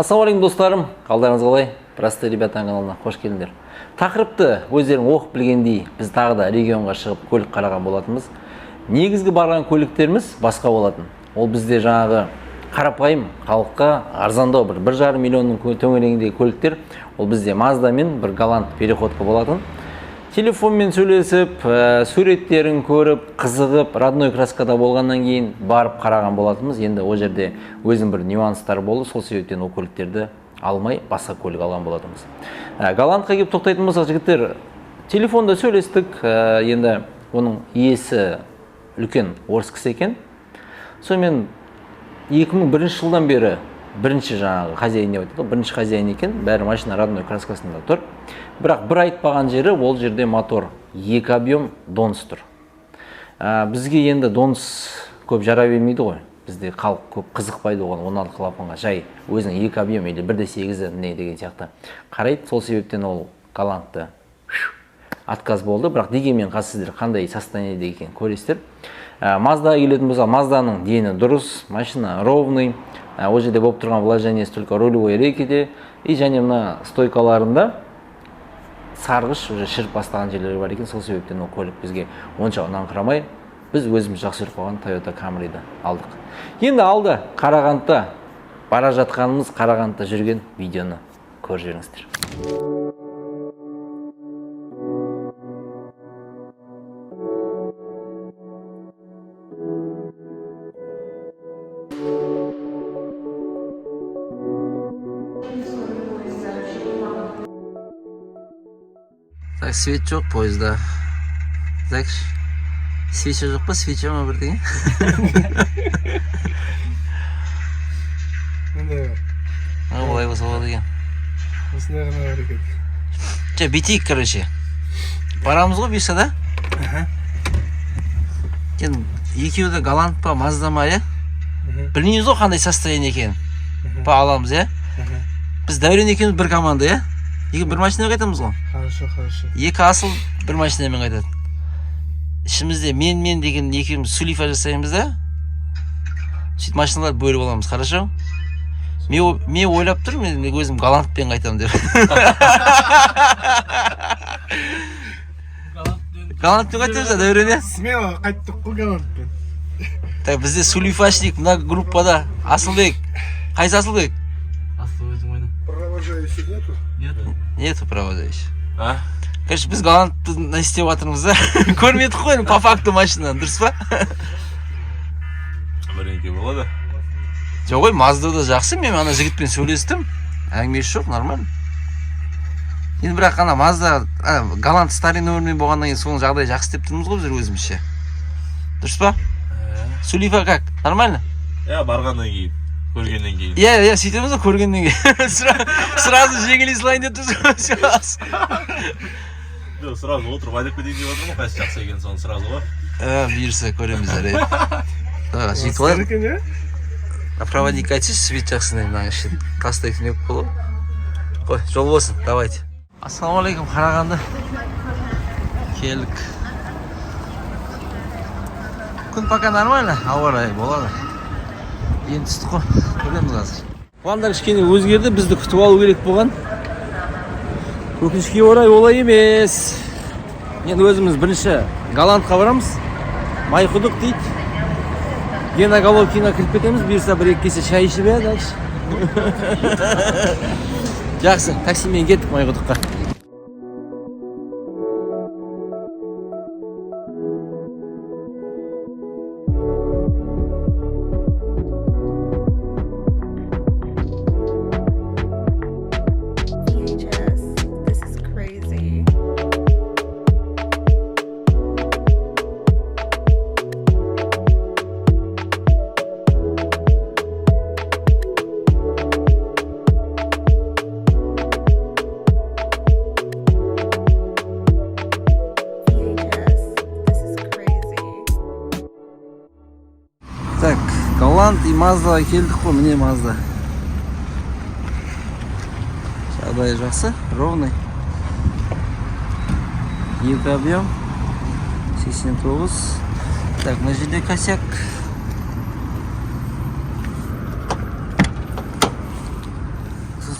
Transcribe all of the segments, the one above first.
Ассалаумалейкум достарым, қалдарыңыз қалай? Простые ребята каналына қош келдіңдер. Тақырыпты өздерің оқып білгендей, біз тағы да регионға шығып көлік қараған болатынбыз. Негізгі барған көліктеріміз басқа болатын. Ол бізде жаңағы қарапайым халыққа арзандау бір 1,5 миллионның төңірегіндегі көліктер. Ол бізде Mazda мен бір Galant переходқа болатын. Телефонмен сөйлесіп, суреттерін көріп, қызығып, родной краскада болғаннан кейін барып қараған болатынбыз. Енді о жерде өзім бір нюанстар болды, сол себептен ол көліктерді алмай, басқа көлік алған болатынбыз. Галантқа келіп тоқтайтын болсақ, жігіттер, телефонда сөйлестік, енді оның иесі үлкен орыс кісі екен. Сонымен 2001 жылдан бері бірінші жаңағы хозяин деп айтады, бірінші хозяин екен, бәрі машина родной краскасында тұр. Бірақ бір айтпаған жері, ол жерде мотор 2 объем доныс тұр. Бізге енді доныс көп жара бермейді ғой. Бізде халық көп қызықпайды оған 16 клапанға. Жай өзінің 2 объем или 1,8 не деген сияқты қарайды. Сол себептен ол Галантты отказ болды. Бірақ дегенмен қазір сіздер қандай состояниеде екенін көресіздер. Mazdaға келетін болса, Mazdaның дені дұрыс, машина ровный. Ол жерде болып тұрған вложениесі только рулевой рейкеде и және мына стойкаларында сарғыш уже шіріп бастаған жерлері бар екен. Сол себептен ол көлік бізге онша ұнаңқырамай, біз өзіміз жақсы көріп қойған Toyota Camry'ді алдық. Енді алды Қарағандыда бара жатқанымыз, Қарағандыда жүрген видеоны көріп жүріңіздер. Так, свет жоқ поезда. Так, свеча жоқ па? Свеча ма бірдеңе? Олай болса болады екен. Осындай ғана бар екен. Жа, бетейік, короче. Барамыз ғой бұйырса да? Енді екеуі де Галант па, Mazda ма, е? Білмейміз ғой қандай состояние екен. Па аламыз, е? Біз Дәурен екеуміз бір команда, е? Бір машинамен қайтамыз ғой? Хорошо. Екі асыл бір машинамен қайтады. Ішімізде мен деген екеуміз сулифа жасаймыз да? Сөйтіп машиналар бөліп аламыз, хорошо? Мен ойлап тұрмын, мен өзім Галантпен қайтамын деп. Галантпен қайтамыз да, Дәурен, е? Смело қайттық қой Галантпен. Так, бізде сулифашник мына группада Асылбек. Қайсы Асылбек? Провожающий нету? Нету провожающий. Короче, біз Галантты настеп жатырмыз да. Көрмедік қой, по факту машинаны, дұрыс па? Бірінке болады. Жоқ қой, Маздада жақсы, мен ана жігітпен сөйлестім. Әңгімесі жоқ, нормально. Енді бірақ ана Mazda, Галант старый нөмірмен болғаннан кейін соның жағдай жақсы деп тұрмыз ғой біз өзімізше. Дұрыс па? Сулифа как? Нормально? Барғаннан кейін, көргеннен кейін. Сөйтеміз ғой көргеннен кейін. Сразу жеңілей слайын деп тұрсыз. Жоқ, сразу отырып айдап кетейін деп отырмын, қайсы жақсы екен соны сразу ғой. Бұйырса көреміз әрі. Сөйтіп алайық. Проводник айтшы, свет жақсыны тастайтын ек болу. Қой, жол болсын, давайте. Ассалаумалейкум, Қарағанды. Келдік. Күн пока нормально, ауа райы болады. Енді түстік қой, көреміз қазір. Пландар кішкене өзгерді, бізді күтіп алу керек болған. Өкінішке орай олай емес. Енді өзіміз бірінші Галантқа барамыз. Майқұдық дейді. Гена Головкина кіріп кетеміз, бұйырса бір-екі кесе шай ішіп еді. Жақсы, таксимен кеттік Майқұдыққа. Так, Галант и Mazda келдік қой, міне Mazda. Жағдай жақсы, ровный. 2 объем, 89. Так, на жерде косяк.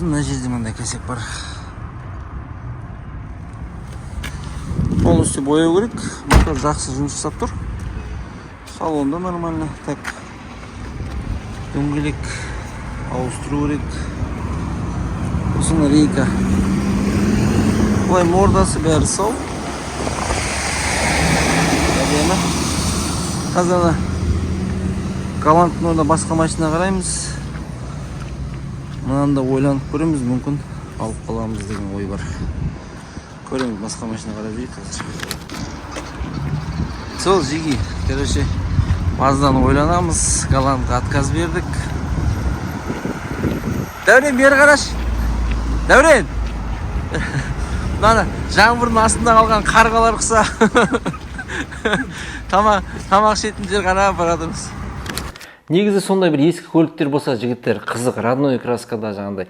сосын мына жерде мындай кәсек бар. Полностью бояу керек. Мотор жақсы жұмыс жасап тұр. Салонда нормально. Так. Дөңгелек ауыстыру керек. Сосын рейка. Бұлай мордасы бәрі сау. Қазір Голландтың орнына басқа машина қараймыз. Мынанда ойланып көреміз, мүмкін алып қаламыз деген ой бар. Көреміз, басқа машина қарап жүрейік қазір. Сол жеги, короче, баздан ойланамыз, Голландға отказ бердік. Дәурен, бері қараш. Дәурен! Мынаны жаңбырдың астында қалған қарғалар құса. Тамақ ішетін жер қарап баратырмыз. Негізі сондай бір ескі көліктер болса, жігіттер қызық, родной краскада жаңағыдай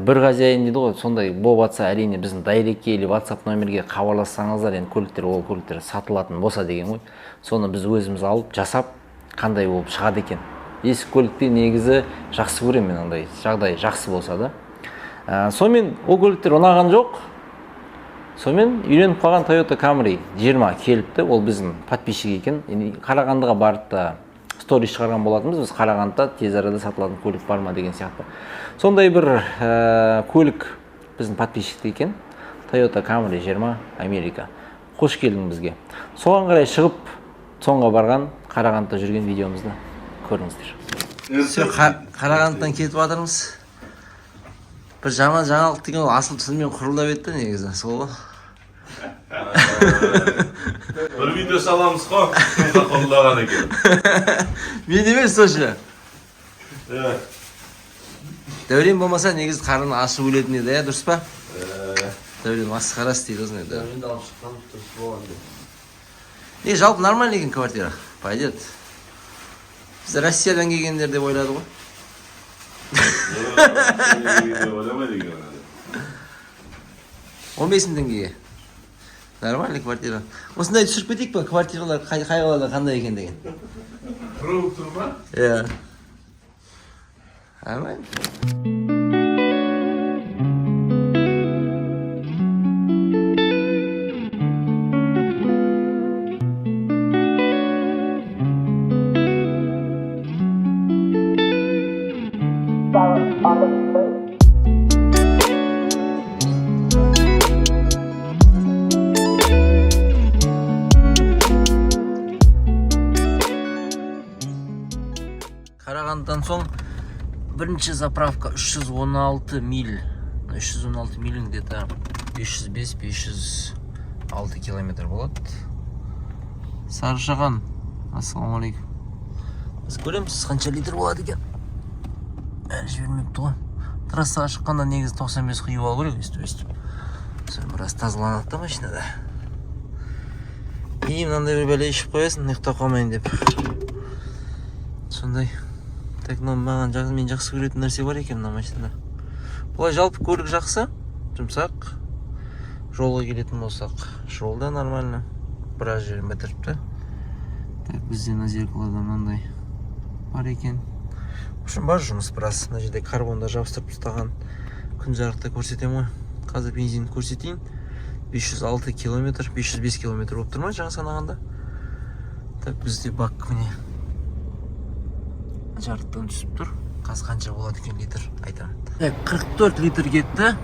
бір хозяин дейді ғой, сондай болып жатса, әрине біздің дайректке или WhatsApp номерге хабарлассаңыздар, енді ол көліктер сатылатын болса деген ғой. Соны біз өзіміз алып, жасап, қандай болып шығады екен. Ескі көлікте негізі жақсы көремін мен, андай жағдай жақсы болса да. Сонымен ол көліктер ұнаған жоқ. Сонымен үйреніп қалған Toyota Camry 20 келіпті. Ол біздің подписчик екен. Қарағандыға барып та стори шығарған болатынбыз. Біз Қарағандыда тез арада сатылатын көлік бар ма деген сияқты. Сондай бір көлік біздің подписчикте екен. Toyota Camry 20 Америка. Қош келдің бізге. Соған қарай шығып, соңға барған Қарағандыда жүрген видеомызды көріңіздер. Қарағандыдан кетіп жатырмыз. Бір жаман жаңалық деген ол асыл түсінмен құрылдап етті негізі, сол ғой. Бір видео саламыз қой, құрылдаған екен. Мен емес сошы. Дәурен болмаса негізі қарны ашып өлетін еді, дұрыс па? Дәурен масқара істейді осындай. Дәуренді алып шыққан дұрыс болған деп. Жалпы нормальный екен квартира, пойдет. Біз Россиядан келгендер деп ойлады ғой. 15 теңгеге. Нормальный квартира. Осындай түсіріп кетейік па, квартиралар қай қалада қандай екен деген. Тұрып тұр ма? Иә. Нормально. Қарағандыдан соң бірінші заправка 316 миль. 316 миль где-то 505-506 километр болады. Сарышаған. Ассалаумалейкум. Біз көреміз қанша литр болады екен. Әлі жібермепті ғой. Трассаға шыққанда негізі 95 құйып алу керек, өстіп. Соны біраз тазаланады да машинада. И мынандай бір бәле ішіп қоясың, ұйықтап қалмайын деп. Сондай. Так, мен жақсы көретін нәрсе бар екен мына машинада. Бұлай жалпы көлік жақсы, жұмсақ. Жолға келетін болсақ, жолда нормально. Біраз жерін бітіріпті. Так, бізде мына зеркалада мынандай бар екен. В общем, бар жұмыс біраз. Мына жерде карбонда жабыстырып тастаған күн жарықта көрсетем ғой. Қазір бензин көрсетейін. 506 километр, 505 километр болып тұр ма жаңа санағанда? Так, бізде бак міне жарықтан түсіп тұр. Қазір қанша болады екен литр айтамын. 44 литр кетті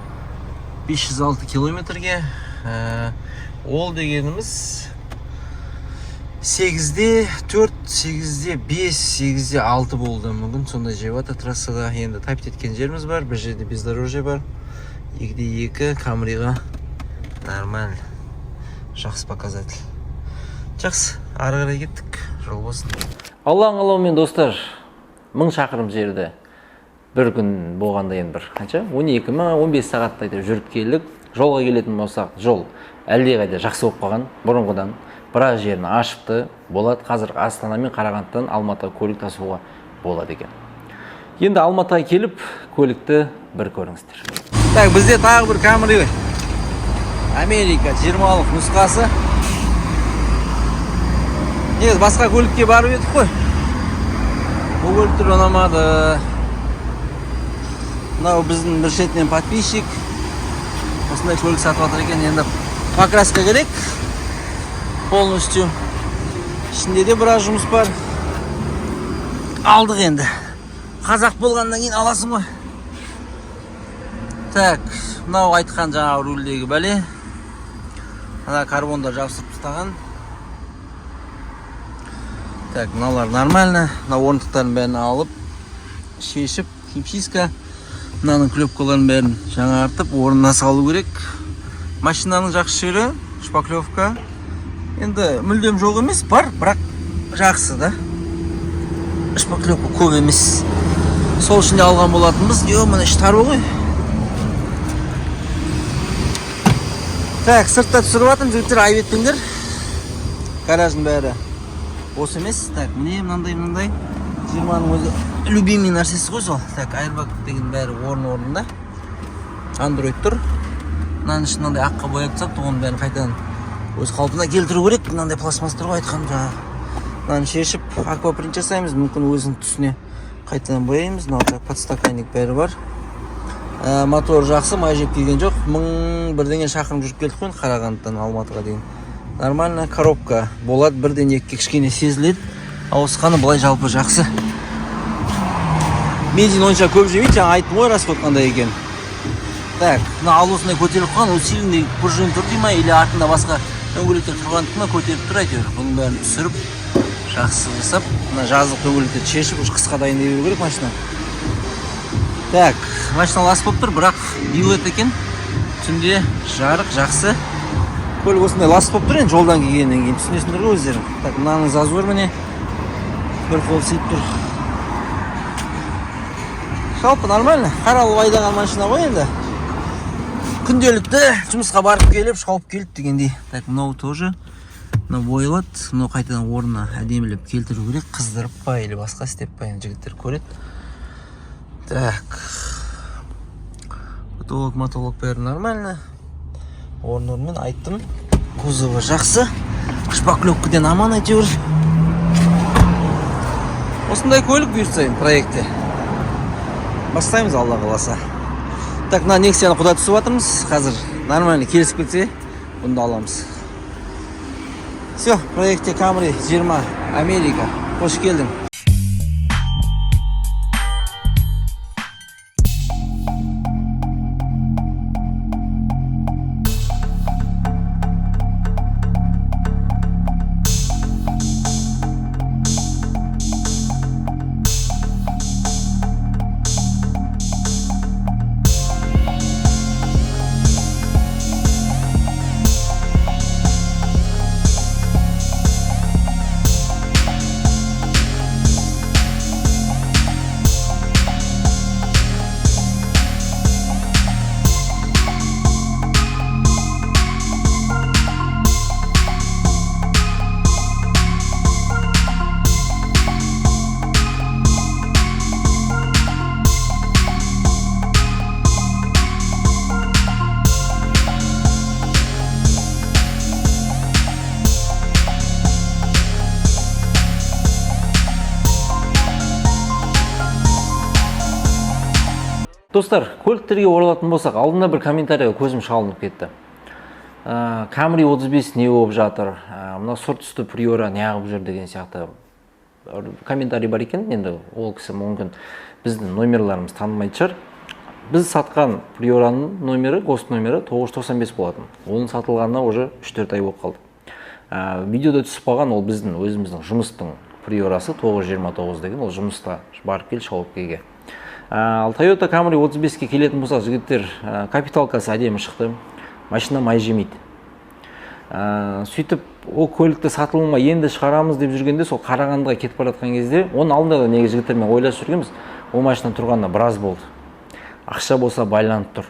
506 километрге. Ол дегеніміз 8-де 4, 8-де 5, 8-де 6 болды. Мүмкін сондай жевата трассада. Енді тайп еткен жеріміз бар. Бір жерде бездорожье бар. 2-де 2 Камриға нормально. Жақсы показатель. Жақсы, ары қарай кеттік. Жол болсын. Алланың қалауымен достар, 1000 шақырым жерді бір күн болғанда енді бір қанша? 12 ма 15 сағаттай жүріп келдік. Жолға келетін болсақ, жол әлдеқайда жақсы болып қалған бұрынғыдан. Біраз жерін ашыпты болады. Қазір Астана мен Қарағандыдан Алматыға көлік тасуға болады екен. Енді Алматыға келіп көлікті бір көріңіздер. Так, бізде тағы бір Camry Америка 20-лық нұсқасы. Негіз басқа көлікке барып едік қой. Бұл көліктер ұнамады. Мынау біздің бір шетінен подписчик. Осындай көлік сатып жатыр екен. Енді покраска керек. Полностью. Ішінде де біраз жұмыс бар. Алдық енді. Қазақ болғаннан кейін аласың ғой. Так, мынау айтқан жаңағы рульдегі бәле. Ана карбондар жабыстырып тастаған. Так, мыналар нормально. Мына орындықтарын бәрін алып, шешіп, химчистка. Мынаның клепкаларын бәрін жаңартып, орнына салу керек. Машинаның жақсы жері шпаклевка. Енді мүлдем жоқ емес, бар, бірақ жақсы да. Шпаклевка көп емес. Сол үшін де алған болатынбыз. Мына іш тар ғой. Так, сыртта түсіріп жатырмын, жігіттер, айып етпеңдер. Гараждың бәрі осы емес. Так, міне мынандай 20-ның өзі любимый нәрсесі ғой сол. Так, airbag деген бәрі орнында. Android тұр. Мынаның ішін мынандай аққа бояп тастап, оның бәрін қайтадан өз қалпына келтіру керек. Мынандай пластмасс тұр ғой айтқаным жаңағы. Мынаны шешіп, аквапринт жасаймыз. Мүмкін өзінің түсіне қайтадан бояймыз. Мынау подстаканник бәрі бар. Мотор жақсы, май жеп келген жоқ. 1000 бірдеңе шақырым жүріп келдік қой Қарағандыдан Алматыға дейін. Нормально коробка болады, бірден екіге кішкене сезіледі. Ауысқаны былай жалпы жақсы. Бензин онша көп жемейді, жаңа айттым ғой расход қандай екен. Так, мына алосындай көтеріліп қалған, усиленный пружин тұр дей ма, или артында басқа дөңгелектер тұрғандықта көтеріп тұр әйтеуір. Бұның бәрін түсіріп, жақсы жасап, мына жаздық дөңгелектерді шешіп, қысқа дайындай беру керек машина. Так, машина лас болып тұр, бірақ билет екен. Түнде жарық, жақсы. Көлік осындай лас болып тұр, енді жолдан келгеннен кейін түсінесіңдер ғой өздерің. Так, мынаның зазор міне. Бір қол сыйып тұр. Жалпы нормально. Қаралып айдаған машина ғой енді. Күнделікті жұмысқа барып келіп, шауып келіп дегендей. Так, мынау тоже. Мынау бойлады. Мынау қайтадан орнына әдемілеп келтіру керек. Қыздырып па, или басқа істеп па, енді жігіттер көреді. Так. Потолок бәрі нормально. Орнымен айттым. Кузовы жақсы. Шпаклевкіден аман әйтеуір. Осындай көлік бұйыртса проектте. Бастаймыз Алла қаласа. Так, мына Nexia-ны құда түсіп жатырмыз. Қазір нормально келісіп кетсе, бұнда аламыз. Все, проектте Camry 20 Америка. Қош келдің. Достар, көліктерге оралатын болсақ, алдында бір комментарийға көзім шалынып кетті. Camry 35 не болып жатыр, мына сұр түсті Priora неғып жүр деген сияқты комментарий бар екен. Енді ол кісі мүмкін біздің номерларымыз танымайды шығар. Біз сатқан Priora'ның номері, гост номері 995 болатын. Оның сатылғанына уже 3-4 ай болып қалды. Видеода түсіп қалған ол біздің өзіміздің жұмыстың Priora'сы 929 деген, ол жұмыста барып кел шауып-кеге. Ал Toyota Camry 35-ке келетін болсақ, жігіттер, капиталкасы әдемі шықты. Машина май жемейді. Сөйтіп, ол көлікті сатылымға енді шығарамыз деп жүргенде, сол Қарағандыға кетіп бара жатқан кезде, оның алдында да неге жігіттермен ойласып жүргенбіз, ол машина тұрғанда біраз болды. Ақша болса байланып тұр.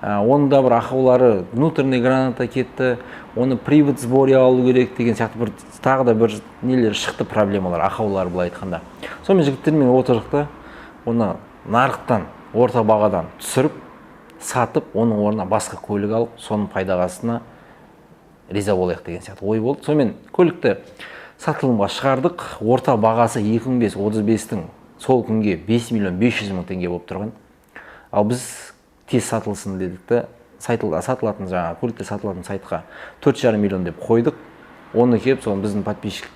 Оның да бір ақаулары, внутренний граната кетті, оны привод сборы алу керек деген сияқты тағы да бір нелер шықты проблемалар, ақаулары былай айтқанда. Сонымен жігіттермен отырдық, оны нарықтан, орта бағадан түсіріп, сатып, оның орнына басқа көлік алып, соның пайдағасына риза болайық деген сияқты ой болды. Сонымен көлікті сатылымға шығардық. Орта бағасы 2005-35-тің сол күнге 5 миллион 500 мың теңге болып тұрған. ал біз тез сатылсын дедік та сатылатын жаңағы көліктер сатылатын сайтқа 4,5 миллион деп қойдық. Оны кеп, соны біздің подписчик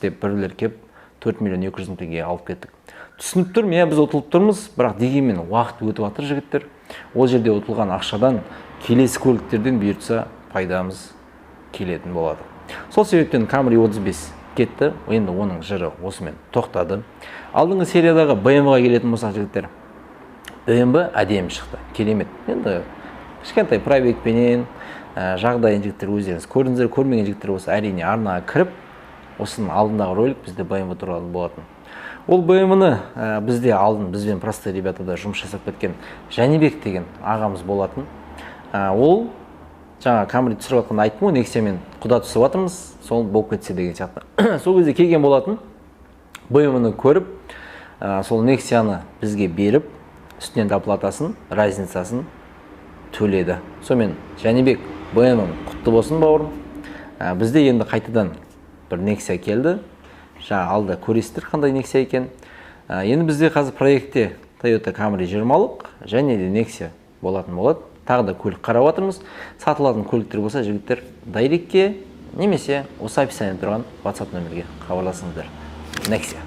деп бірлер кеп 4 миллион 200 мың теңге алып кеттік. Түсініп тұрмын, біз ұтылып тұрмыз, бірақ дегенмен уақыт өтіп жатыр жігіттер. Ол жерде ұтылған ақшадан келесі көліктерден бұйыртса пайдамыз келетін болады. Сол себептен Camry 35 кетті, енді оның жыры осымен тоқтады. Алдыңғы сериядағы BMW-ға келетін болсақ жігіттер, BMW әдемі шықты, керемет. Енді кішкентай пробегпенен жағдайын жігіттер өздеріңіз көрдіңіздер, көрмеген жігіттер болса әрине арнаға кіріп, осының алдындағы ролик бізде BMW туралы болатын. Ол BMW-ны бізде алдын, бізбен простые ребятада жұмыс жасап кеткен Жәнібек деген ағамыз болатын. Ол жаңа Camry түсіріп жатқанда айттым ғой, Nexia-мен құда түсіп жатырмыз, сол болып кетсе деген сияқты. Сол кезде келген болатын, BMW-ны көріп, сол Nexia-ны бізге беріп, үстінен доплатасын, разницасын төледі. Сонымен Жәнібек, BMW құтты болсын бауырым. Бізде енді қайтадан бір Nexia келді. Жаңа алда көресіздер қандай Nexia екен. Енді бізде қазір проектте Toyota Camry 20-лық және де Nexia болатын болады. Тағы да көлік қарап жатырмыз. Сатылатын көліктер болса жігіттер дайректке немесе осы описаниеде тұрған WhatsApp нөмірге хабарласыңыздар. Nexia.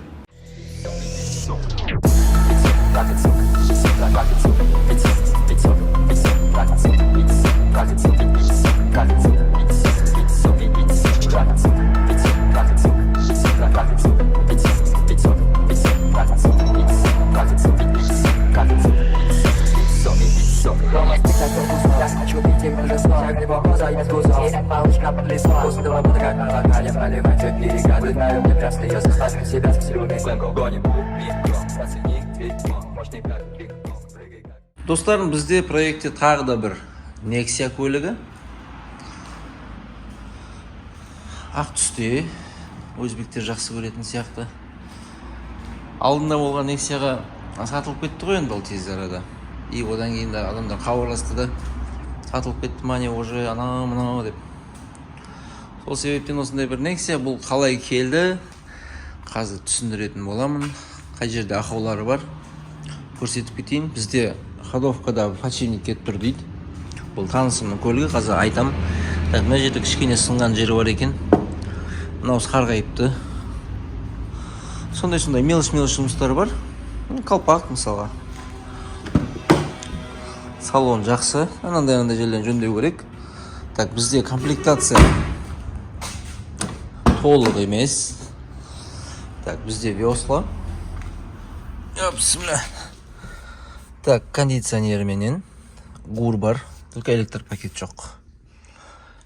Достарым, бізде проектте тағы да бір Nexia көлігі. Ақ түсте, өзбектер жақсы көретін сияқты. Алдында болған Nexia-ға сатылып кетті ғой енді ол тез арада. И одан кейін адамдар хабарласты да, сатылып кетті ма не уже анау-мынау деп. Сол себептен осындай бір Nexia, бұл қалай келді, қазір түсіндіретін боламын. Қай жерде ақаулары бар, көрсетіп кетейін. Бізде ходовкада подшипник кетіп тұр дейді. Бұл танысымның көлігі, қазір айтам. Мына жерде кішкене сынған жері бар екен. Мынау қарғайыпты. Сондай меліш жұмыстары бар. Қалпақ мысалға. Салон жақсы. Анандай жерлерін жөндеу керек. Так, бізде комплектация толық емес. Так, бізде весла. Бісміллә. Так, кондиционер менен гур бар. Только электр пакет жоқ.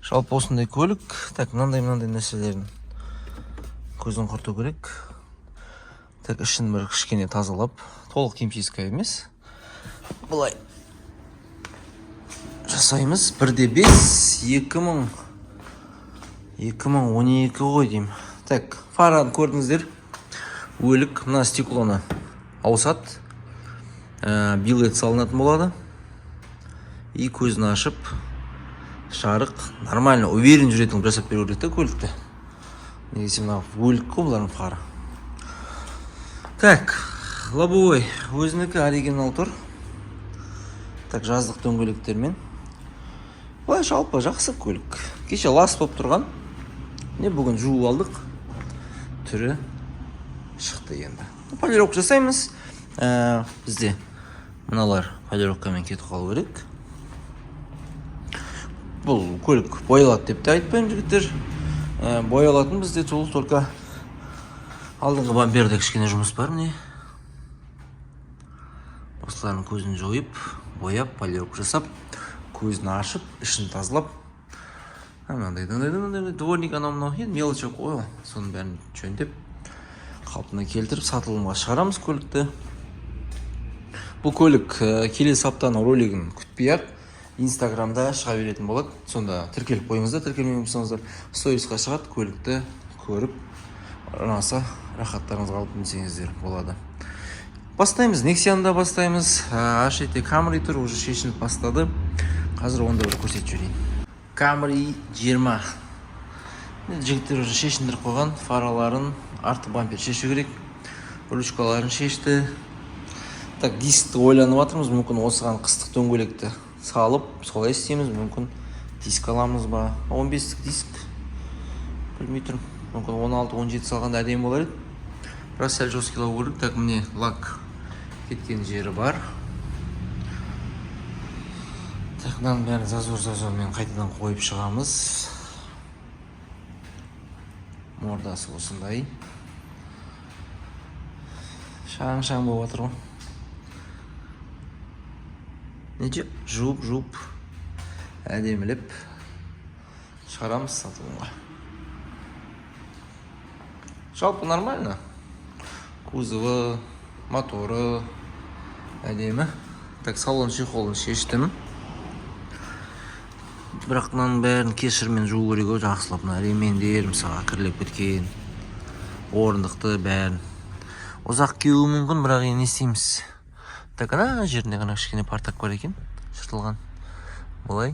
Жалпы осындай көлік. Так, мынандай нәрселерін көзін құрту керек. Так, ішін бір кішкене тазалап. Толық кемшиска емес. Бұлай жасаймыз. 1/5 2012 ғой деймін. Так, фараны көрдіңіздер. Өлік, мына стеклоны ауысады. Билет салынатын болады. И көзін ашып, шарық, нормально, уверен жүретін жасап беру керек та көлікті. Негізі мына өлік қой бұлардың фары. Так, лобовой өзінікі оригинал тұр. Так, жаздық дөңгелектермен. Бұлай жалпы жақсы көлік. Кеше лас болып тұрған. Не бүгін жуып алдық. Түрі шықты енді. Полировка жасаймыз. Бізде мыналар полировкамен кетіп қалу керек. Бұл көлік боялады деп те айтпаймын жігіттер. Боялатын бізде только алдыңғы бамперде кішкене жұмыс бар не. Осылардың көзін жойып, бояп, полировка жасап, көзін ашып, ішін тазалап. Мынандай дворник анау-мынау мелочь қой, соның бәрін жөндеп, қалпына келтіріп, сатылымға шығарамыз көлікті. Бұл көлік келесі аптаның ролигін күтпей-ақ Инстаграмда шыға беретін болады. Сонда тіркеліп қойыңыздар, тіркелмеген болсаңыздар, сторисқа шығады, көлікті көріп, ұнаса рахаттарыңызға алып мінсеңіздер болады. Бастаймыз, Nexia-ны бастаймыз. Ашетте Camry тұр, уже шешініп бастады. Қазір онда бір көрсетіп жіберейін. Camry 20. Жігіттер уже шешіндіріп қойған, фараларын, арты бампер шешу керек. Ручкаларын шешті. Так, дискті ойланып жатырмыз, мүмкін осыған қыстық дөңгелекті салып, солай істейміз, мүмкін диск аламыз ба. 15-тік диск, білмей тұрмын, мүмкін 16-17 салғанда әдемі болар еді. Бірақ сәл жесткилау керек. Так, міне лак кеткен жері бар. Так, мынаның бәрін зазор-зазормен қайтадан қойып шығамыз. Мордасы осындай. Шаң-шаң болып жатыр ғой. Нече? Жуып әдемілеп шығарамыз сатылымға. Жалпы нормально. Кузовы, моторы әдемі. Так, салон чехолын шештім. Бірақ мынаның бәрін кешірмен жуу керек, жақсылап. Мына ремендер мысалға кірлеп кеткен. Орындықты бәрін. Ұзақ кеуі мүмкін, бірақ не істейміз. Так, ана жерінде ғана кішкене партак бар екен, шыртылған. Бұлай,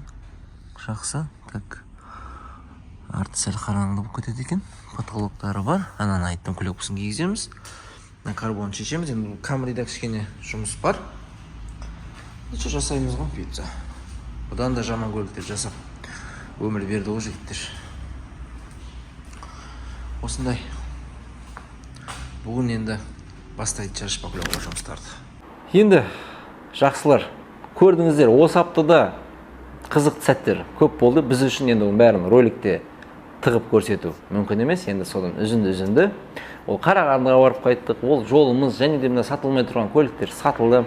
жақсы. Так, арты сәл қараңғы болып кетеді екен. Потолоктары бар. Ананы айттым, клепкасын кигіземіз. Карбон шешеміз. Енді Камрида кішкене жұмыс бар. Неше жасаймыз ғой, пицца. Бұдан да жаман көліктер жасап өмір берді ғой жігіттер. Осындай. Бүгін енді бастайды жарышпақлауға жұмыстарды. Енді жақсылар, көрдіңіздер, осы аптада қызықты сәттер көп болды. Біз үшін енді бәрін роликте тығып көрсету мүмкін емес. Енді содан үзінді. Ол Қарағандыға барып қайттық. Ол жолымыз және де мына сатылмай тұрған көліктер сатылды.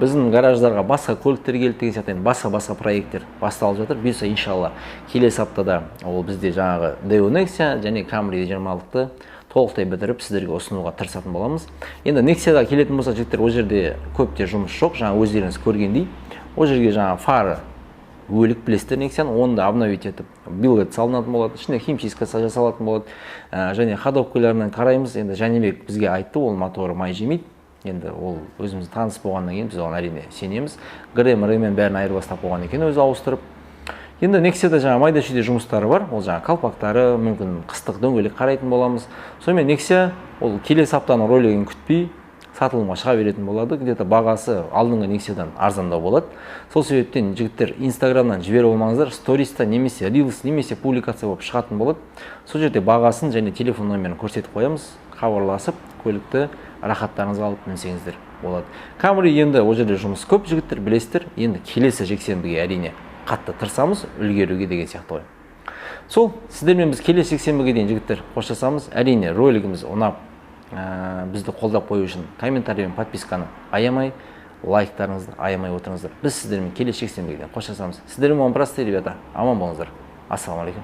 Біздің гараждарға басқа көліктер келді деген сияқты, басқа проекттер басталып жатыр. Бұйырса иншалла келесі аптада ол бізде жаңағы Deo Nexia және Camry 20-лықты толықтай бітіріп сіздерге ұсынуға тырысатын боламыз. Енді Nexia-ға келетін болса, жігіттер, ол жерде көпте жұмыс жоқ. Жаңа өздеріңіз көргендей, ол жерге жаңа фары өлік білесіздер Nexia-ны, оны да обновить етіп, билет салынатын болады, ішінде химчистка жасалатын болады. Және ходовкаларынан қараймыз. Енді Жәнібек бізге айтты, ол моторы май жемейді. Енді ол өзіміз таныс болғаннан кейін біз оған әрине сенеміз. Грем-ремен бәрін айырбастап қойған екен, өзі ауыстырып. Енді Nexia-да жаңа майда-шүйде жұмыстары бар. Ол жаңа қалпақтары, мүмкін қыстық дөңгелек қарайтын боламыз. Сонымен Nexia ол келесі аптаның ролигін күтпей сатылымға шыға беретін болады. Где-то бағасы алдыңғы Nexia-дан арзандау болады. Сол себептен жігіттер Instagram-нан жіберіп алмаңыздар, сториста немесе Reels немесе публикация болып шығатын болады. Сол жерде бағасын және телефон номерін көрсетіп қоямыз. Хабарласып, көлікті рахаттарыңызға алып мінсеңіздер болады. Camry енді ол жерде жұмыс көп, жігіттер, білесіздер. Енді келесі жексенбіге әрине қатты тырысамыз, үлгеруге деген сияқты ғой. Сол, сіздермен біз келесі жексенбіге дейін жігіттер қоштасамыз. Әрине ролигіміз ұнап, бізді қолдап қою үшін комментарий мен подписканы аямай, лайктарыңызды аямай отырыңыздар. Біз сіздермен келесі жексенбіге дейін қоштасамыз. Сіздермен простые, ребята, аман болыңыздар. Ассаламу алейкум.